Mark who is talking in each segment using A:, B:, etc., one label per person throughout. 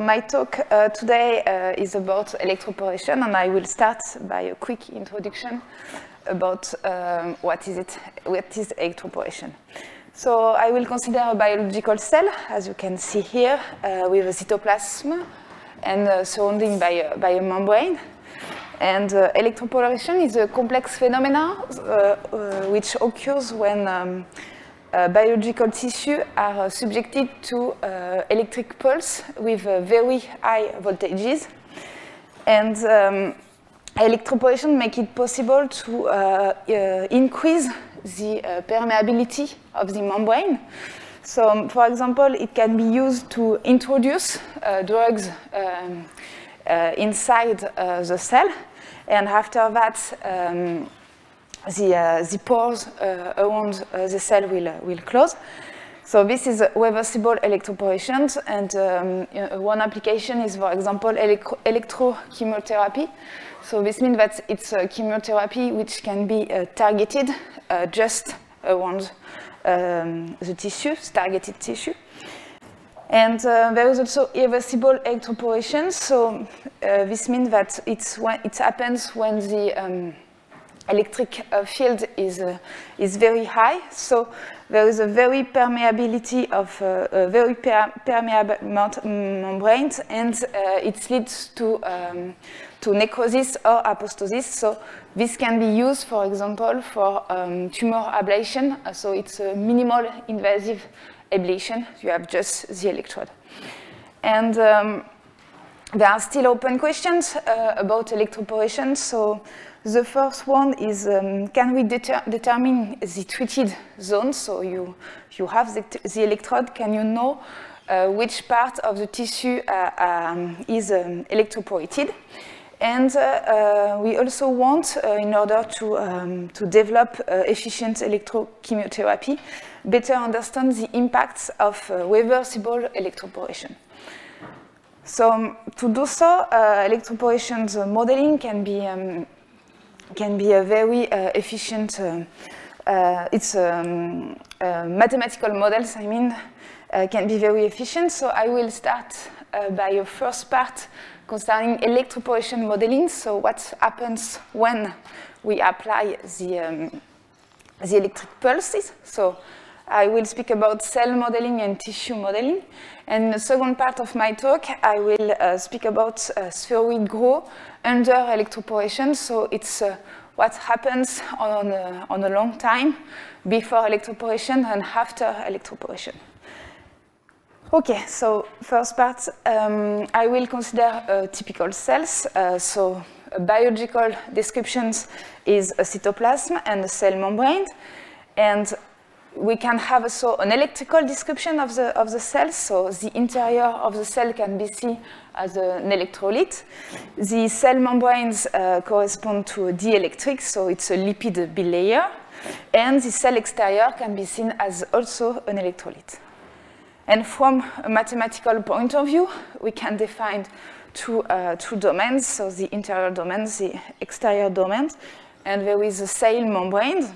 A: my talk today is about electroporation, and I will start by a quick introduction about what is electroporation. So I will consider a biological cell, as you can see here, with a cytoplasm and surrounding by a membrane. And electroporation is a complex phenomenon which occurs when biological tissue are subjected to electric pulse with very high voltages. And electroporation makes it possible to increase the permeability of the membrane. So, for example, it can be used to introduce drugs inside the cell, and after that, the pores around the cell will close. So this is reversible electroporation, and one application is, for example, electrochemotherapy. So this means that it's a chemotherapy which can be targeted just around the tissues, targeted tissue. And there is also irreversible electroporation. So this means that it happens when the electric field is very high. So there is a very permeability of very permeable membranes, and it leads to necrosis or apostosis. So this can be used, for example, for tumor ablation. So it's a minimal invasive ablation. You have just the electrode. And there are still open questions about electroporation. So the first one is, can we determine the treated zone? So you have the electrode. Can you know which part of the tissue is electroporated? And we also want, in order to develop efficient electrochemotherapy, better understand the impacts of reversible electroporation. So to do so, electroporation's modeling can be a very efficient. It's mathematical models. I mean, can be very efficient. So I will start by a first part concerning electroporation modeling. So what happens when we apply the electric pulses? So I will speak about cell modeling and tissue modeling. And in the second part of my talk, I will speak about spheroid growth under electroporation. So it's what happens on a long time before electroporation and after electroporation. Okay, so first part, I will consider typical cells. So a biological description is a cytoplasm and a cell membrane. And we can have also an electrical description of the cells. So the interior of the cell can be seen as an electrolyte. The cell membranes correspond to a dielectric, so it's a lipid bilayer. And the cell exterior can be seen as also an electrolyte. And from a mathematical point of view, we can define two domains, so the interior domain, the exterior domain, and there is a cell membrane.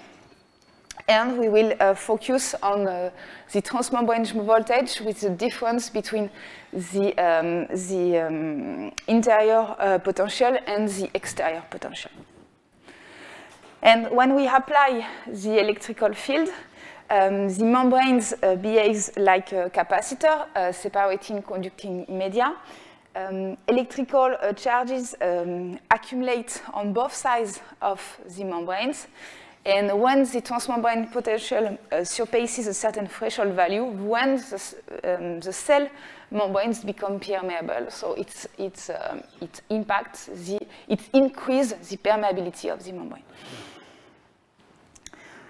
A: And we will focus on the transmembrane voltage with the difference between the interior potential and the exterior potential. And when we apply the electrical field, the membranes behaves like a capacitor, separating conducting media. Electrical charges accumulate on both sides of the membranes. And when the transmembrane potential surpasses a certain threshold value, when the cell membranes become permeable, so it increases the permeability of the membrane.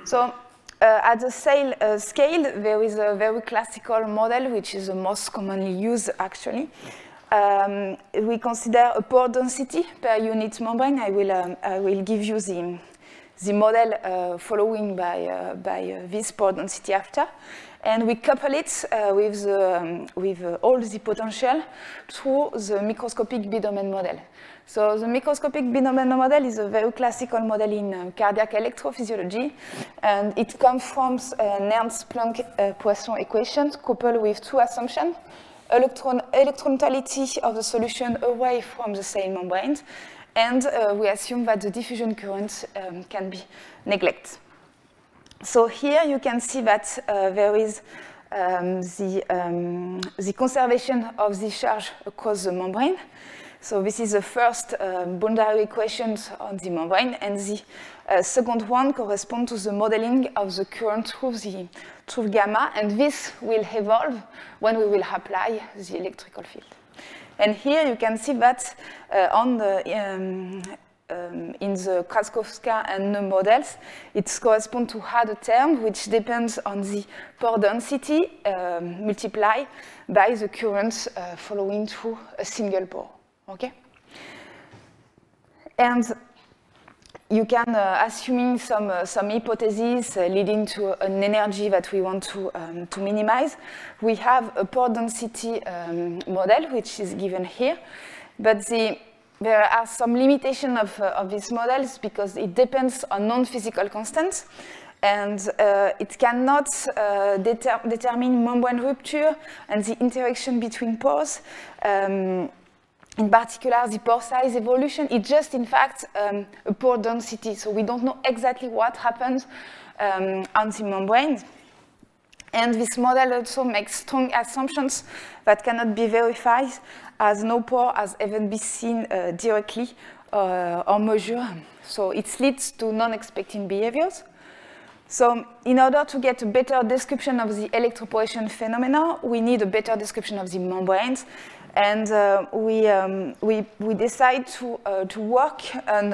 A: So at the cell scale, there is a very classical model, which is the most commonly used, actually. We consider a pore density per unit membrane. I will give you the model following by this pore density after. And we couple it with all the potential through the microscopic B-domain model. So the microscopic B-domain model is a very classical model in cardiac electrophysiology, and it comes from Nernst-Planck-Poisson equation coupled with two assumptions. electromobility of the solution away from the cell membranes, and we assume that the diffusion current can be neglected. So here you can see that there is the conservation of the charge across the membrane. So this is the first boundary equation on the membrane, and the second one corresponds to the modeling of the current through gamma, and this will evolve when we will apply the electrical field. And here you can see that in the Kraskowska and Neu models, it corresponds to other term which depends on the pore density multiplied by the current following through a single pore. Okay? And you can, assuming some hypotheses leading to an energy that we want to minimize, we have a pore density model, which is given here. But there are some limitations of these models because it depends on non-physical constants, and it cannot determine membrane rupture and the interaction between pores. In particular, the pore size evolution is just, in fact, a pore density. So we don't know exactly what happens on the membrane. And this model also makes strong assumptions that cannot be verified, as no pore has ever been seen directly or measured. So it leads to non-expected behaviors. So in order to get a better description of the electroporation phenomena, we need a better description of the membranes. And we decide to work on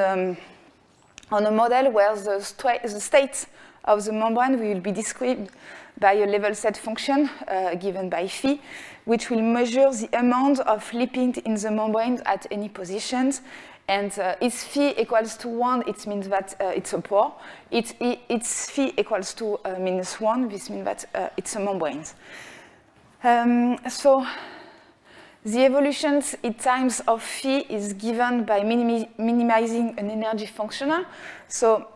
A: a model where the state of the membrane will be described by a level set function given by phi, which will measure the amount of lipid in the membrane at any positions. And if phi equals to 1, it means that it's a pore. It's phi equals to -1, this means that it's a membrane. So the evolutions in times of phi is given by minimizing an energy functional. So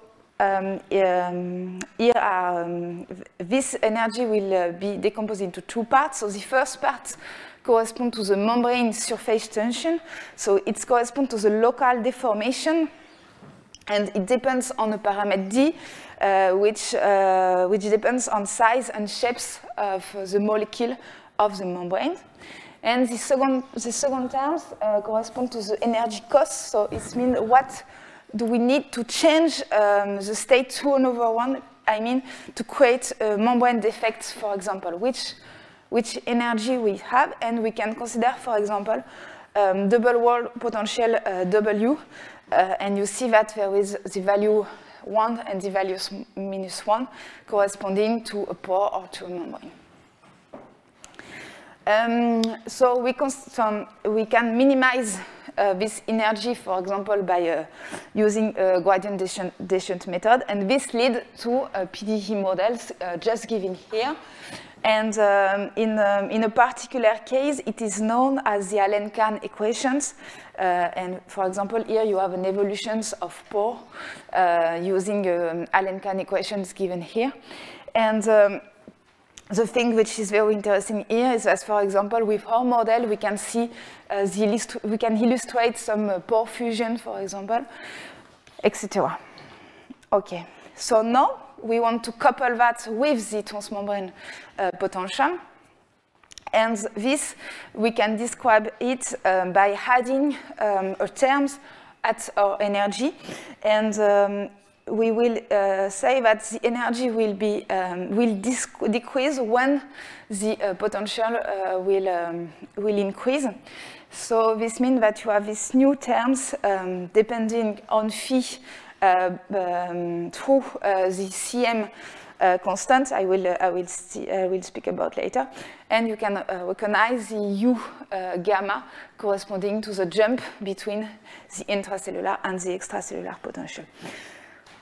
A: this energy will be decomposed into two parts. So the first part corresponds to the membrane surface tension. So it corresponds to the local deformation, and it depends on a parameter d, which depends on size and shapes of the molecule of the membrane. And the second terms correspond to the energy cost. So it means what do we need to change the state to another one, I mean, to create a membrane defect, for example, which energy we have. And we can consider, for example, double wall potential W. And you see that there is the value 1 and the value -1 corresponding to a pore or to a membrane. So we can minimize this energy, for example, by using a gradient descent method, and this leads to PDE models just given here. And in a particular case, it is known as the Allen-Kahn equations. And for example, here you have an evolution of pore using Allen-Kahn equations given here. And the thing which is very interesting here is that, for example, with our model, we can see we can illustrate some pore fusion, for example, etc. Okay, so now we want to couple that with the transmembrane potential, and this we can describe it by adding terms at our energy, and we will say that the energy will decrease when the potential will increase. So this means that you have these new terms depending on phi through the Cm constant. I will speak about later, and you can recognize the U gamma corresponding to the jump between the intracellular and the extracellular potential.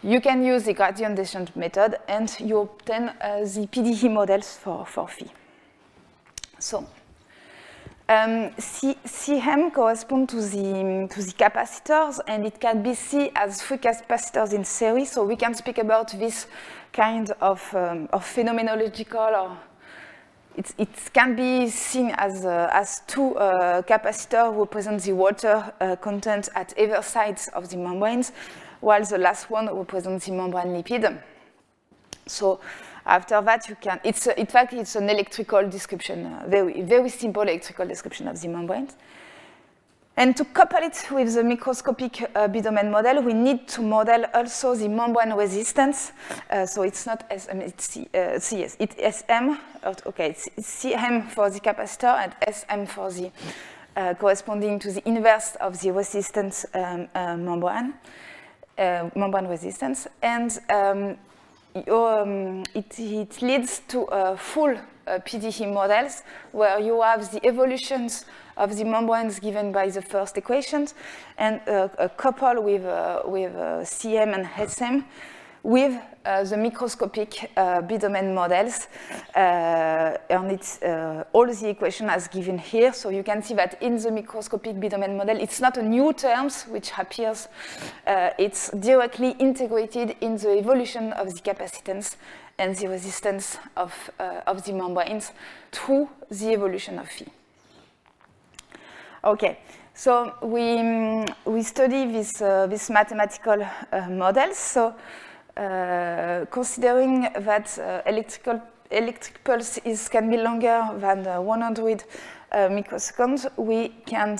A: You can use the gradient descent method, and you obtain the PDE models for phi. So Cm corresponds to the capacitors, and it can be seen as three capacitors in series. So we can speak about this kind of phenomenological or it can be seen as two capacitors who represent the water content at either sides of the membranes, while the last one represents the membrane lipid. So after that, you can, in fact, it's an electrical description, very simple electrical description of the membranes. And to couple it with the microscopic bidomain model, we need to model also the membrane resistance. So it's not SM, it's CS. It's SM, okay, it's CM for the capacitor and SM for the corresponding to the inverse of the resistance membrane resistance. And it leads to full PDE models where you have the evolutions of the membranes given by the first equations and a couple with CM and SM with the microscopic bidomain models. And it's all the equation as given here. So you can see that in the microscopic bidomain model, it's not a new terms which appears. It's directly integrated in the evolution of the capacitance and the resistance of the membranes through the evolution of phi. Okay, so we study this mathematical models. So considering that electric pulse can be longer than 100 microseconds, we can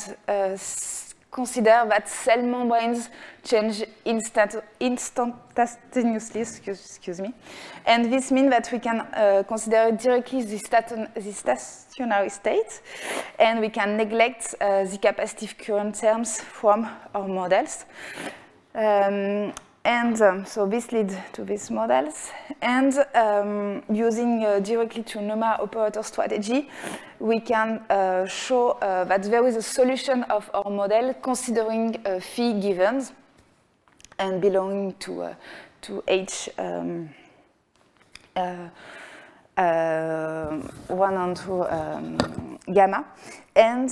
A: consider that cell membranes change instantaneously, excuse me. And this means that we can consider directly the stationary state, and we can neglect the capacitive current terms from our models. So this leads to these models. And using directly to numerical operator strategy, we can show that there is a solution of our model considering phi givens and belonging to H 1 and 2 gamma. And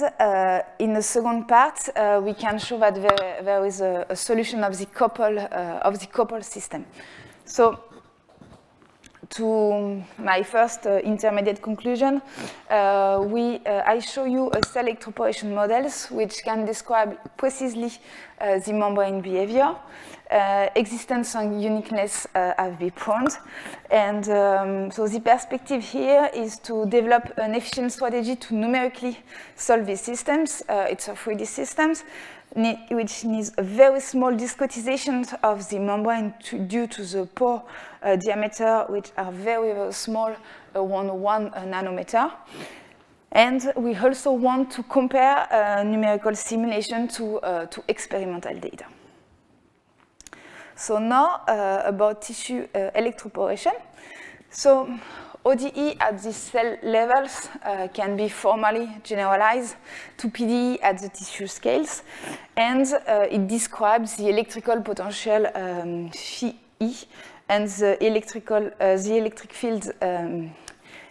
A: in the second part, we can show that there is a solution of the couple system. So to my first intermediate conclusion, I show you a cell electroporation models which can describe precisely the membrane behavior. Existence and uniqueness have been proved. And so the perspective here is to develop an efficient strategy to numerically solve these systems. It's a 3D systems, which needs a very small discretization of the membrane due to the pore diameter, which are very, very small, around 1 nanometer. And we also want to compare numerical simulation to experimental data. So now about tissue electroporation. So ODE at these cell levels can be formally generalized to PDE at the tissue scales, and it describes the electrical potential phi E and the electric field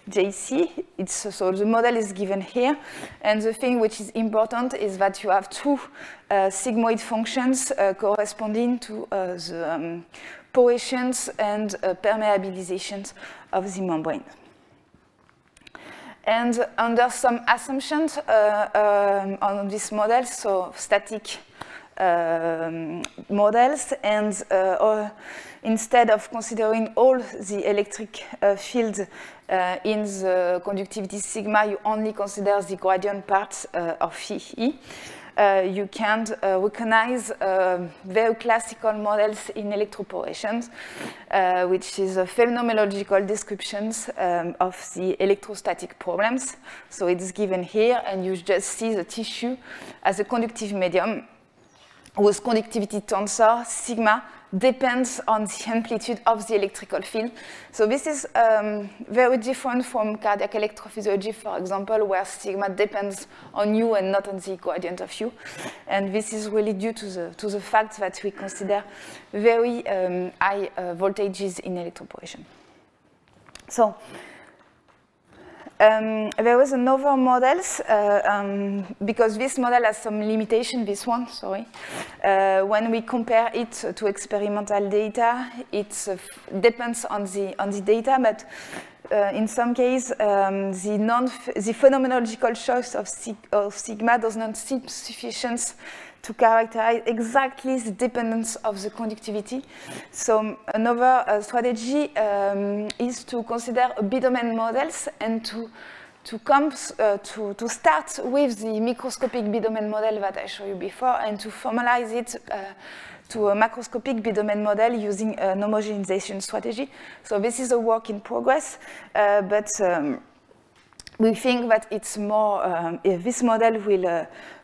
A: JC. So the model is given here, and the thing which is important is that you have two sigmoid functions corresponding to the porations and permeabilizations of the membrane. And under some assumptions on this model, so static models, and instead of considering all the electric field in the conductivity sigma, you only consider the gradient parts of phi E. You can recognize very classical models in electroporations, which is phenomenological descriptions of the electrostatic problems. So it's given here, and you just see the tissue as a conductive medium whose conductivity tensor sigma depends on the amplitude of the electrical field. So this is very different from cardiac electrophysiology, for example, where sigma depends on U and not on the gradient of U. And this is really due to the fact that we consider very high voltages in electroporation. So there was another models, because this model has some limitation, this one, sorry. When we compare it to experimental data, it depends on the data, but in some cases, the phenomenological choice of sigma does not seem sufficient to characterize exactly the dependence of the conductivity. So another strategy is to consider B-domain models and to start with the microscopic B-domain model that I showed you before and to formalize it to a macroscopic B-domain model using an homogenization strategy. So this is a work in progress, but we think that it's more, this model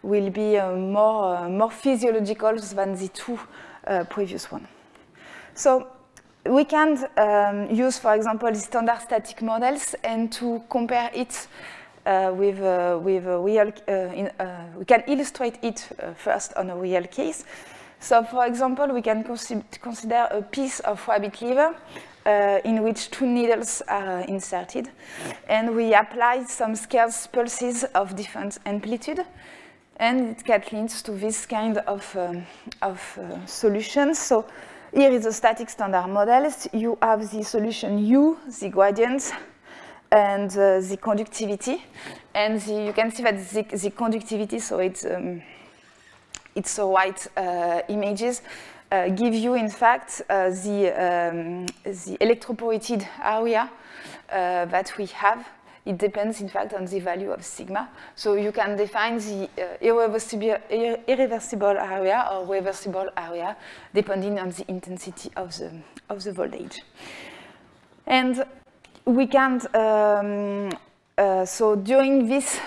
A: will be more physiological than the two previous ones. So we can use, for example, the standard static models and to compare it with real, we can illustrate it first on a real case. So, for example, we can consider a piece of rabbit liver in which two needles are inserted, and we apply some scarce pulses of different amplitude, and it can lead to this kind of solution. So, here is a static standard model. You have the solution U, the gradient, and the conductivity, and you can see that the conductivity, so it's the white images, give you, in fact, the electroporated area that we have. It depends, in fact, on the value of sigma. So you can define the irreversible area or reversible area depending on the intensity of the voltage. And we can so during this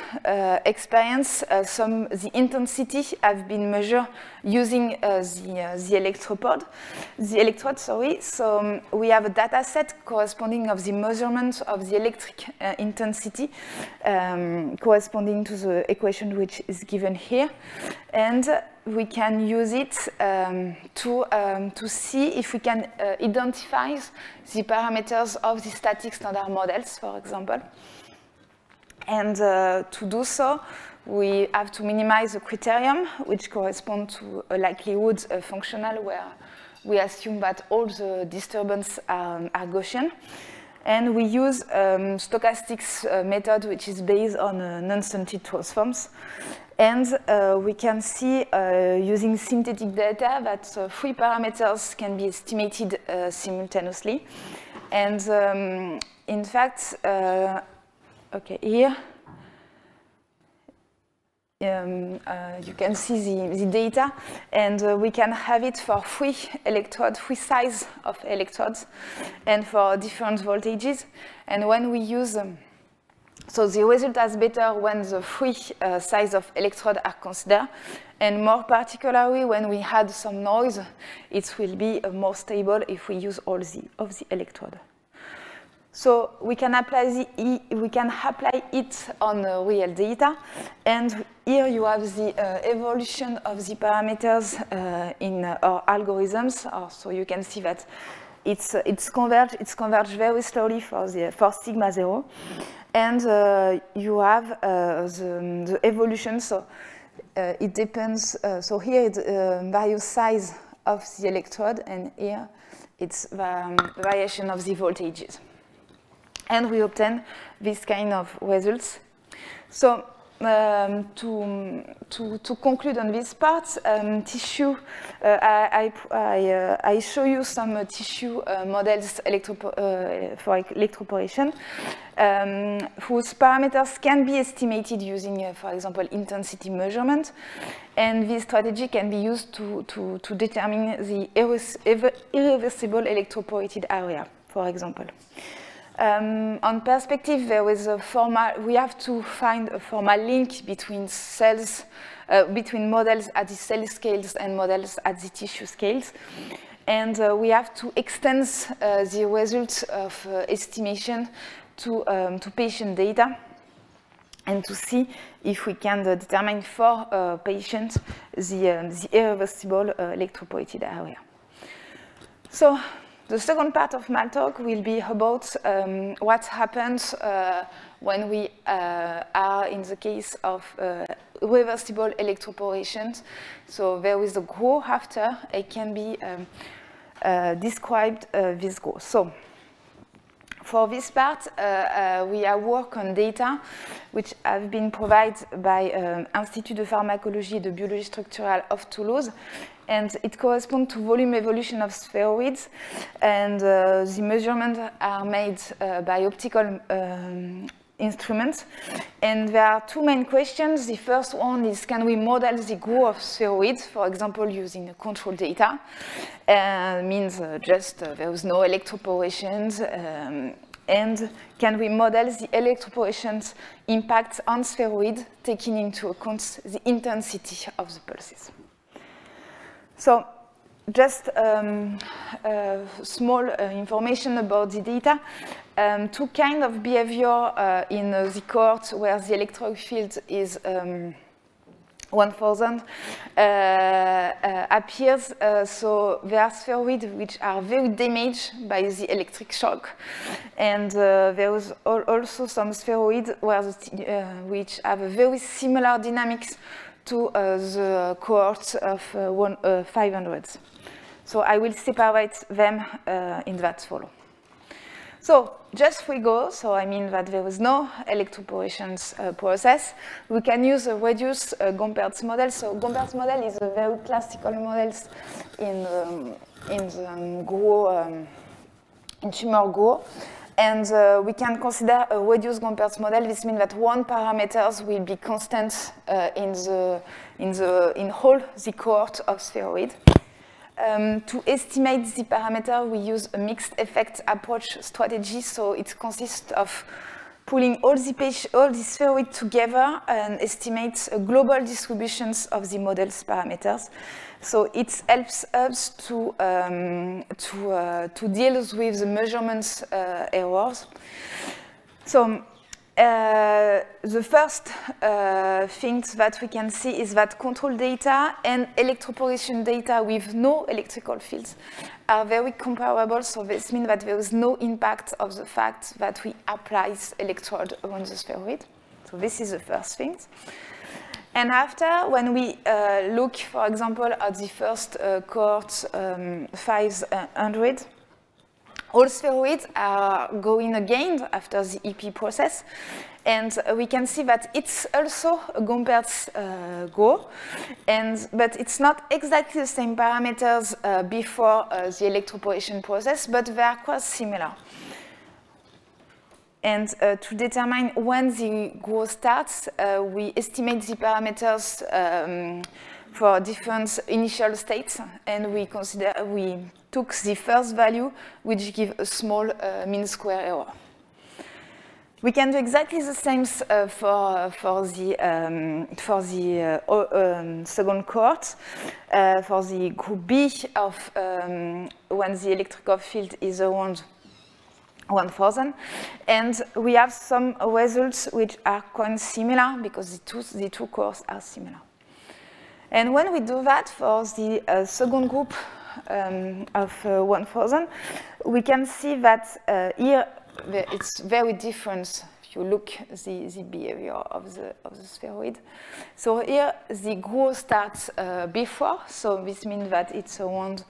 A: experience, the intensity have been measured using the electrode. So we have a data set corresponding of the measurement of the electric intensity corresponding to the equation which is given here, and we can use it to see if we can identify the parameters of the static standard models, for example. And to do so, we have to minimize the criterion, which corresponds to a likelihood functional, where we assume that all the disturbances are Gaussian. And we use stochastics method, which is based on non-stunted transforms. And we can see, using synthetic data, that 3 parameters can be estimated simultaneously. And in fact, okay, here you can see the data, and we can have it for 3 electrodes, 3 sizes of electrodes, and for different voltages. And when we use so the result is better when the 3 sizes of electrodes are considered, and more particularly when we had some noise, it will be more stable if we use all of the electrodes. So we can apply it on real data, and here you have the evolution of the parameters in our algorithms. So you can see that it's converged very slowly for sigma 0, and you have the evolution. So it depends. So here it's various size of the electrode, and here it's variation of the voltages. And we obtain this kind of results. So to conclude on this part, tissue, I show you some tissue models for electroporation, whose parameters can be estimated using, for example, intensity measurement. And this strategy can be used to determine the irreversible electroporated area, for example. On perspective, there is we have to find a formal link between cells, between models at the cell scales and models at the tissue scales. And we have to extend the results of estimation to patient data, and to see if we can determine for patients the irreversible electroporated area. So, the second part of my talk will be about what happens when we are in the case of reversible electroporation. So there is a growth after. It can be described this growth. So For this part, we have worked on data which have been provided by Institut de Pharmacologie et de Biologie Structurale of Toulouse, and it corresponds to volume evolution of spheroids, and the measurements are made by optical instruments. And there are two main questions. The first one is, can we model the growth of spheroids, for example, using control data? Means just there was no electrophorations. And can we model the electrophorations impact on spheroids, taking into account the intensity of the pulses? So just small information about the data. Two kinds of behavior in the cohort where the electric field is 1000 appears. So there are spheroids which are very damaged by the electric shock, and there was also some spheroids which have a very similar dynamics to the cohorts of 500. So I will separate them in that follow. So just we go, so I mean that there was no electrophorations process. We can use a reduced Gompertz model. So Gompertz model is a very classical model in tumor growth. And we can consider a reduced Gompertz model. This means that one parameters will be constant in whole the cohort of spheroid. To estimate the parameter, we use a mixed effect approach strategy. So it consists of pulling all the spheroids together and estimates global distributions of the model's parameters. So it helps us to deal with the measurements errors. So the first thing that we can see is that control data and electroporation data with no electrical fields are very comparable. So this means that there is no impact of the fact that we apply electrode around the spheroid. So this is the first thing. And after, when we look, for example, at the first cohort 500, all spheroids are going again after the EP process. And we can see that it's also a Gompertz go, but it's not exactly the same parameters before the electroporation process, but they are quite similar. And to determine when the growth starts, we estimate the parameters for different initial states, and we took the first value, which gives a small mean square error. We can do exactly the same for the second cohort, for the group B of when the electrical field is around 1000, and we have some results which are quite similar because the two cohorts are similar. And when we do that for the second group of 1000, we can see that here it's very different if you look the behavior of the spheroid. So here the growth starts before, so this means that it's around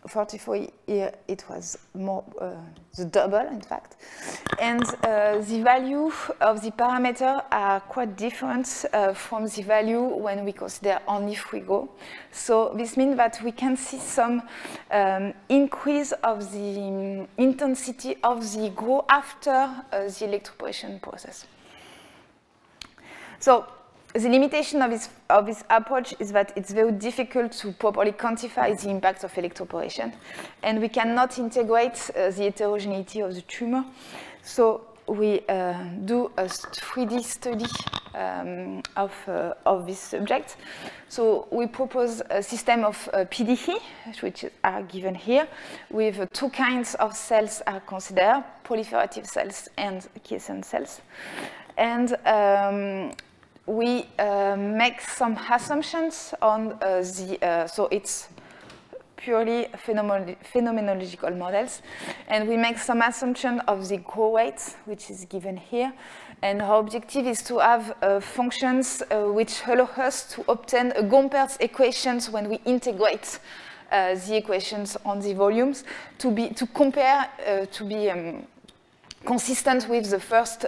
A: 44. Here it was more the double, in fact, and the value of the parameter are quite different from the value when we consider only free go. So this means that we can see some increase of the intensity of the growth after the electroporation process. So the limitation of this approach is that it's very difficult to properly quantify the impact of electroporation, and we cannot integrate the heterogeneity of the tumor. So we do a 3D study of this subject. So we propose a system of PDE, which are given here, with two kinds of cells are considered, proliferative cells and quiescent cells. And we make some assumptions on so it's purely phenomenological models, and we make some assumption of the growth rate, which is given here, and our objective is to have functions which allow us to obtain a Gompertz equations when we integrate the equations on the volumes to compare, to be consistent with the first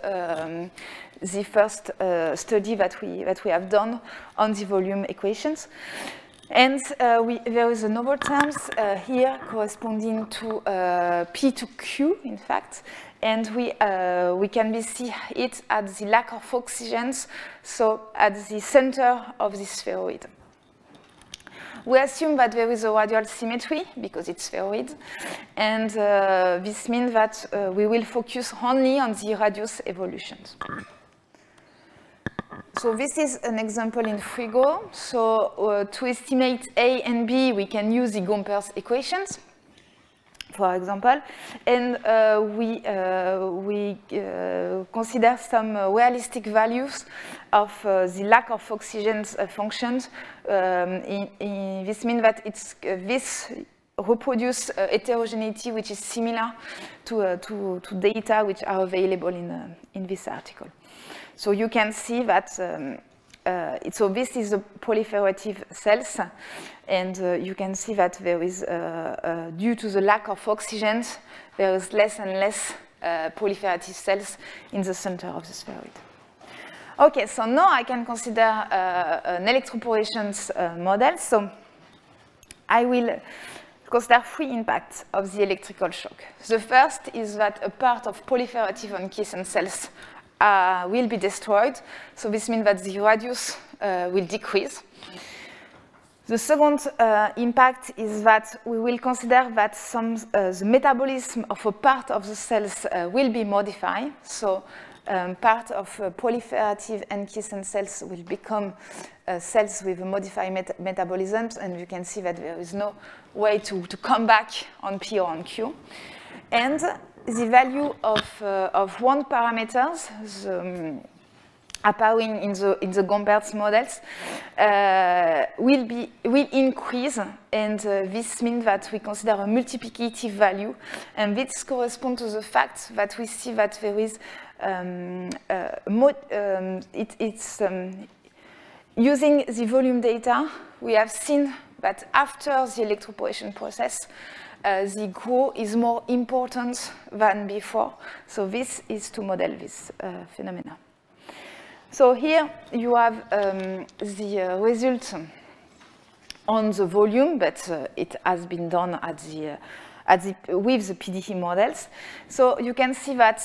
A: study that we have done on the volume equations. And there is another terms here corresponding to P to Q, in fact, and we can see it at the lack of oxygens, so at the center of the spheroid. We assume that there is a radial symmetry because it's spheroid, and this means that we will focus only on the radius evolutions. So this is an example in Frigo. So to estimate A and B, we can use the Gompertz equations, for example, and we consider some realistic values of the lack of oxygen functions. This means that this reproduce heterogeneity which is similar to data which are available in this article. So you can see that, so this is the proliferative cells, and you can see that there is, due to the lack of oxygen, there is less and less proliferative cells in the center of the spheroid. Okay, so now I can consider an electroporation model. So I will consider three impacts of the electrical shock. The first is that a part of proliferative and quiescent cells will be destroyed. So this means that the radius will decrease. The second impact is that we will consider that the metabolism of a part of the cells will be modified. So part of proliferative and quiescent cells will become cells with a modified metabolism, and you can see that there is no way to come back on P or on Q. And the value of one parameters, appearing in the Gompertz models, will increase, and this means that we consider a multiplicative value, and this corresponds to the fact that we see that there is using the volume data, we have seen that after the electroporation process, the growth is more important than before. So this is to model this phenomena. So here you have the result on the volume, but it has been done with the PDE models. So you can see that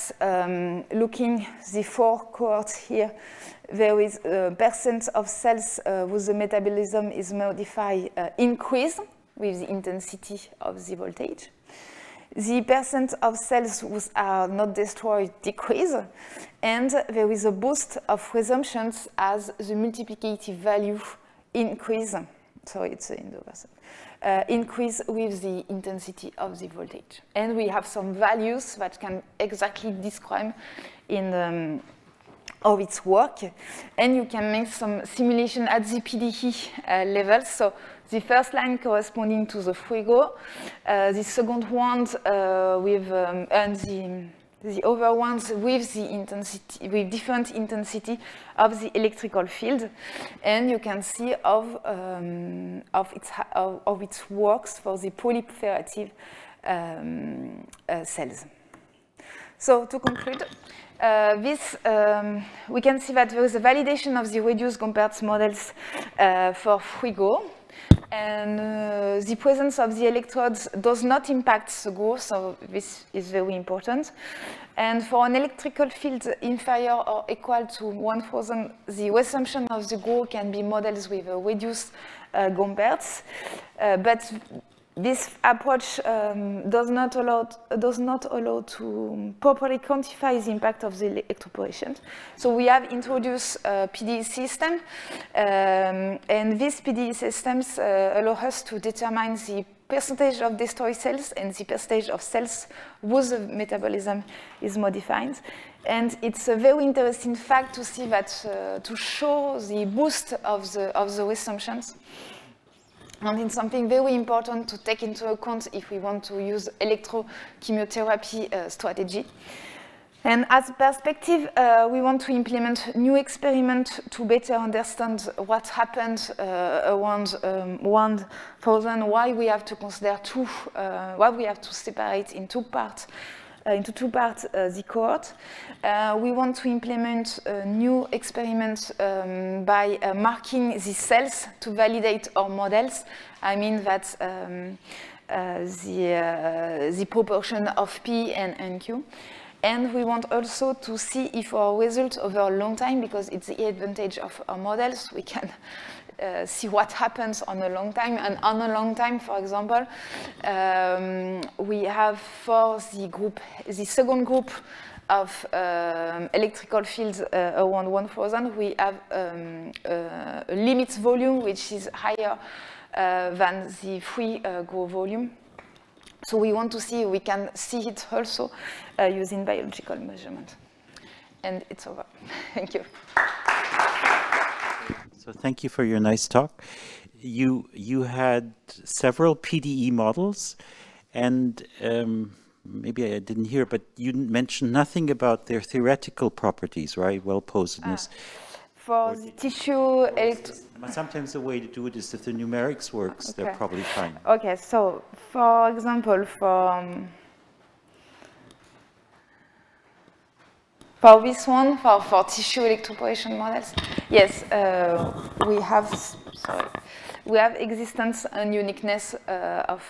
A: looking the four cohorts here, there is percent of cells whose metabolism is modified increase with the intensity of the voltage. The percent of cells which are not destroyed decrease, and there is a boost of resumptions as the multiplicative value increase. Sorry, it's in the percent. Increase with the intensity of the voltage. And we have some values that can exactly describe in how it's work. And you can make some simulation at the PDE level. So the first line corresponding to the Frigo, the second one with and the other ones with the intensity, with different intensity of the electrical field, and you can see of its works for the proliferative cells. So to conclude, we can see that there is a validation of the reduced Gompertz models for Frigo. And the presence of the electrodes does not impact the growth, so this is very important. And for an electrical field inferior or equal to 1000, the resumption of the growth can be modeled with a reduced Gompertz. But this approach does not allow to properly quantify the impact of the electroporation. So we have introduced a PDE system, and these PDE systems allow us to determine the percentage of destroyed cells and the percentage of cells whose metabolism is modified. And it's a very interesting fact to see that, to show the boost of the resumptions. And it's something very important to take into account if we want to use electrochemotherapy strategy. And as a perspective, we want to implement new experiments to better understand what happened around 1000, why we have to consider why we have to separate into two parts the cohort. We want to implement new experiments by marking the cells to validate our models. I mean that the proportion of P and Q. And we want also to see if our results over a long time, because it's the advantage of our models, we can see what happens on a long time. And on a long time, for example, we have for the second group of electrical fields around 1000, we have a limit volume which is higher than the free Gros volume. So we want to see if we can see it also using biological measurement. And it's over. Thank you.
B: So thank you for your nice talk. You had several PDE models, and maybe I didn't hear, but you mentioned nothing about their theoretical properties, right? Well-posedness.
A: For the tissue,
B: sometimes the way to do it is if the numerics works, they're probably fine.
A: Okay, so for example, for this one, for tissue electroporation models, yes, we have existence and uniqueness of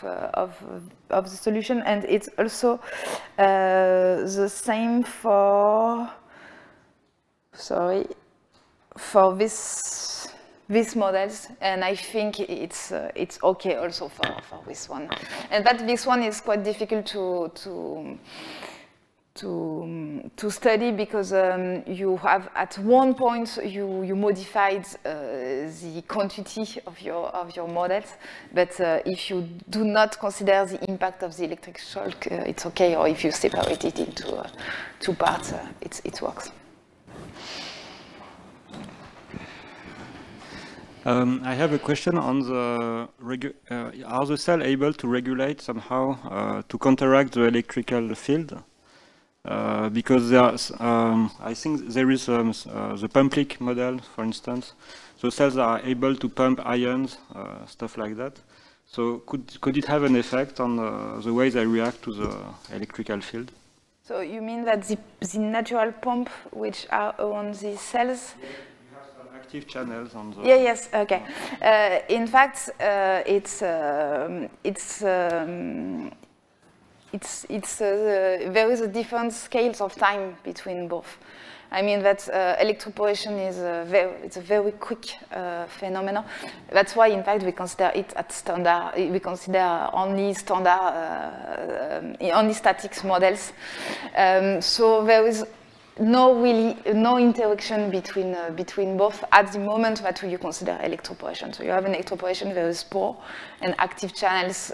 A: the solution, and it's also the same for these models, and I think it's okay also for this one. And that this one is quite difficult to study because you have at one point you modified the quantity of your models, but if you do not consider the impact of the electric shock, it's okay. Or if you separate it into two parts, it works.
C: I have a question on the are the cells able to regulate somehow to counteract the electrical field? Because there's, I think there is the pump-leak model, for instance. So cells are able to pump ions, stuff like that. So could it have an effect on the way they react to the electrical field?
A: So you mean that the natural pump which are on the cells?
C: Active channels on the...
A: Yeah, yes, okay. In fact, there is a different scales of time between both. I mean that electroporation is it's a very quick phenomenon. That's why, in fact, we consider it at standard. We consider only standard, only statics models. So there is no interaction between both at the moment that you consider electroporation. So you have an electroporation very poor, and active channels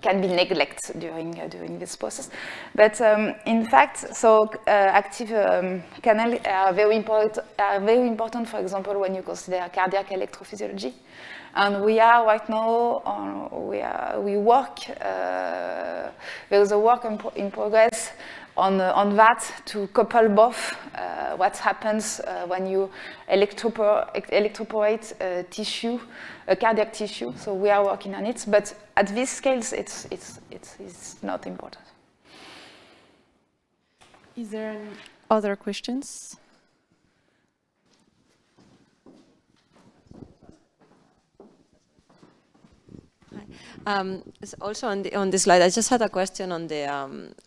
A: can be neglected during this process. But in fact, so active channels are very important. For example, when you consider cardiac electrophysiology. And we are right now we work. There is a work in progress on that to couple both what happens when you electroporate tissue, cardiac tissue. So we are working on it, but at these scales, it's not important.
D: Is there any other questions?
E: Also on the slide, I just had a question on the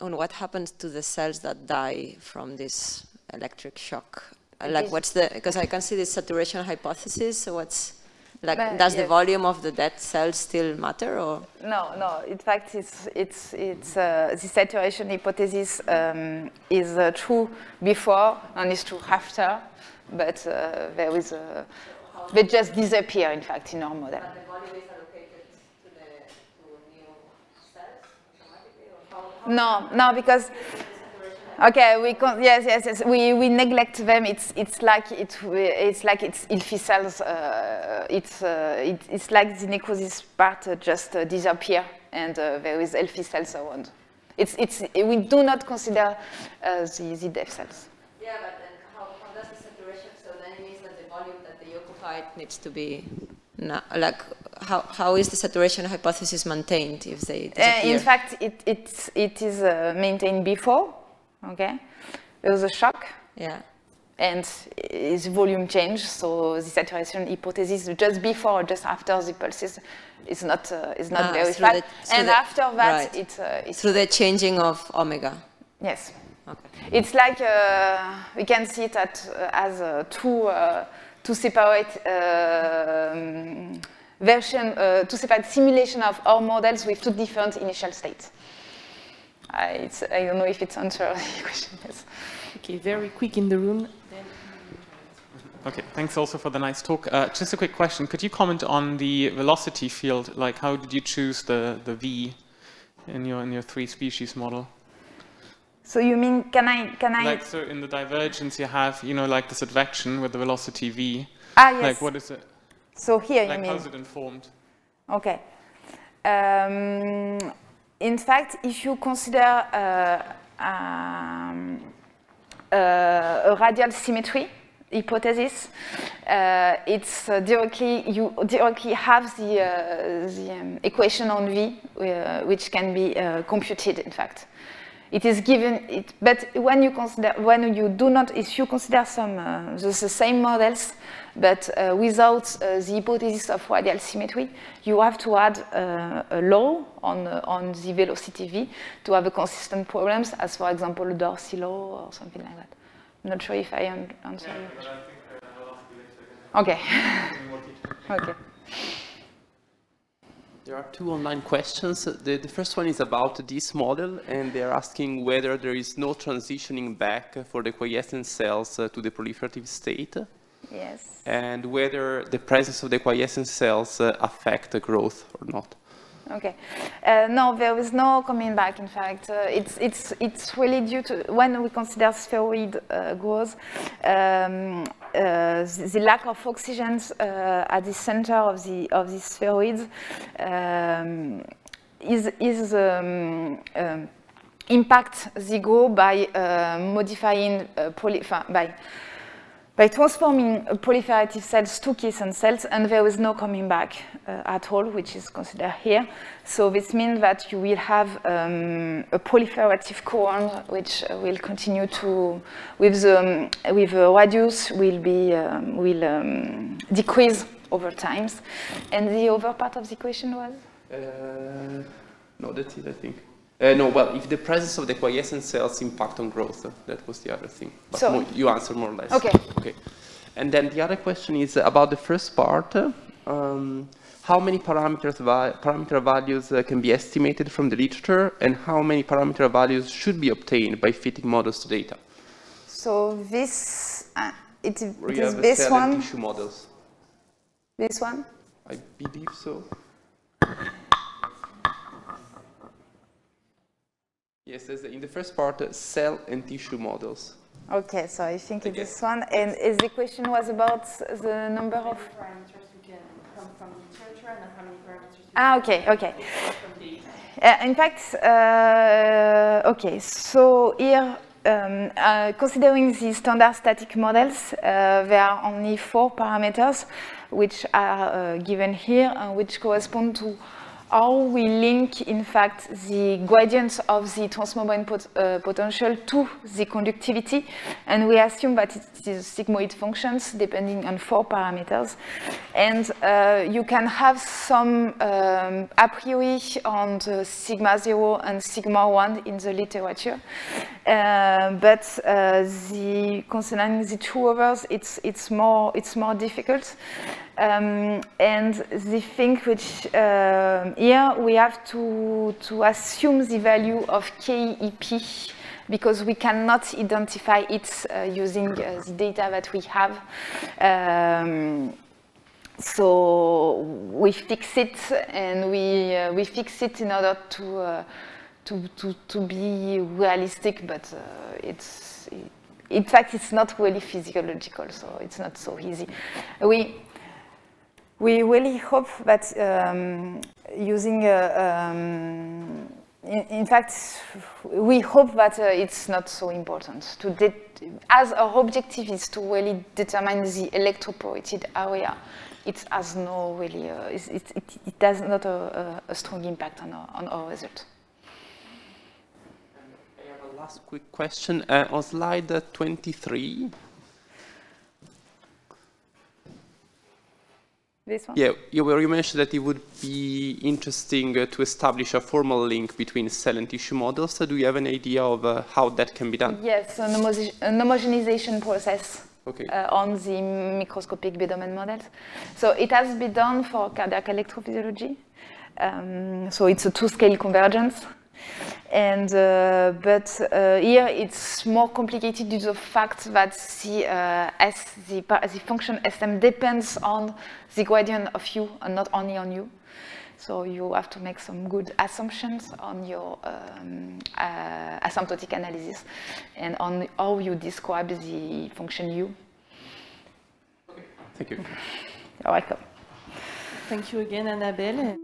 E: on what happens to the cells that die from this electric shock. Like, what's the, because I can see this saturation hypothesis. So what's like, does the volume of the dead cells still matter, or
A: no? In fact, it's the saturation hypothesis is true before and is true after, but there is they just disappear. In fact, in our model. No, because okay, we neglect them. It's like it's healthy cells. It's like the necrosis part just disappear, and there is healthy cells around. We do not consider the deaf cells.
E: Yeah, but then how does the saturation, so then it means that the volume that they occupy needs to be, like, how is the saturation hypothesis maintained if they disappear?
A: In fact, it is maintained before, okay? There was a shock.
E: Yeah. And
A: the volume changed, so the saturation hypothesis just before or just after the pulses is not verified. And after that,
E: right. It's through the changing of omega.
A: Yes.
E: Okay.
A: It's like we can see it as two separate two separate simulation of our models with two different initial states. I don't know if it answers the question. Yes.
D: Okay, very quick in the room.
F: Okay, thanks also for the nice talk. Just a quick question. Could you comment on the velocity field? Like, how did you choose the V in your three species model?
A: So you mean, can I?
F: Like, so in the divergence you have, you know, like this advection with the velocity V.
A: Ah, yes.
F: Like, what is it?
A: So here
F: like,
A: you mean.
F: how's it informed?
A: Okay. In fact, if you consider a radial symmetry hypothesis, it's you directly have the equation on V, which can be computed. In fact, it is given. But when you consider, if you consider some the same models, but without the hypothesis of radial symmetry, you have to add a law on the velocity V to have a consistent problems, as for example the Dorsey law or something like that. I'm not sure if I answer you.
F: But I think I'll ask you later again.
A: Okay. Okay.
G: There are two online questions. The first one is about this model, and they're asking whether there is no transitioning back for the quiescent cells to the proliferative state.
A: Yes.
G: And whether the presence of the quiescent cells affect the growth or not.
A: Okay. No, there is no coming back. In fact, it's really due to when we consider spheroid growth, the lack of oxygen at the center of the spheroids impact the growth by modifying by transforming proliferative cells to quiescent cells, and there is no coming back at all, which is considered here. So this means that you will have a proliferative cone, which will continue to, with the radius, will decrease over time. And the other part of the equation was?
G: No, that's it, I think. No, well, if the presence of the quiescent cells impact on growth, that was the other thing. But so, you answered more or less.
A: Okay.
G: Okay. And then the other question is about the first part. How many parameter values can be estimated from the literature, and how many parameter values should be obtained by fitting models to data?
A: So this, it is
G: this
A: cell
G: one. And tissue models.
A: This one?
G: I believe so. Yes, in the first part, cell and tissue models.
A: Okay, so I think it's this one. And the question was about the number of
D: parameters we can come from the literature, and how many parameters we
A: can come from data. In fact, okay, so here, considering the standard static models, there are only 4 parameters which are given here, which correspond to how we link, in fact, the gradients of the transmembrane potential to the conductivity, and we assume that it is sigmoid functions depending on 4 parameters. And you can have some a priori on the sigma 0 and sigma 1 in the literature, but concerning the 2 others, it's more difficult. And the thing which here we have to assume the value of KEP, because we cannot identify it using the data that we have. So we fix it, and we fix it in order to be realistic, but in fact it's not really physiological, so it's not so easy. We really hope that using in fact, we hope that it's not so important. As our objective is to really determine the electroporated area, it has no really, it has not a strong impact on our result.
G: I have a last quick question. On slide 23.
A: This one?
G: Yeah, where you mentioned that it would be interesting to establish a formal link between cell and tissue models. So do you have an idea of how that can be done?
A: Yes, an homogenization process
G: okay.
A: On the microscopic B-domain models. So it has been done for cardiac electrophysiology. So it's a two-scale convergence. And but here it's more complicated due to the fact that the function Sm depends on the gradient of U and not only on U. So you have to make some good assumptions on your asymptotic analysis and on how you describe the function U.
G: Okay. Thank you.
A: You're welcome.
H: Thank you again, Annabelle.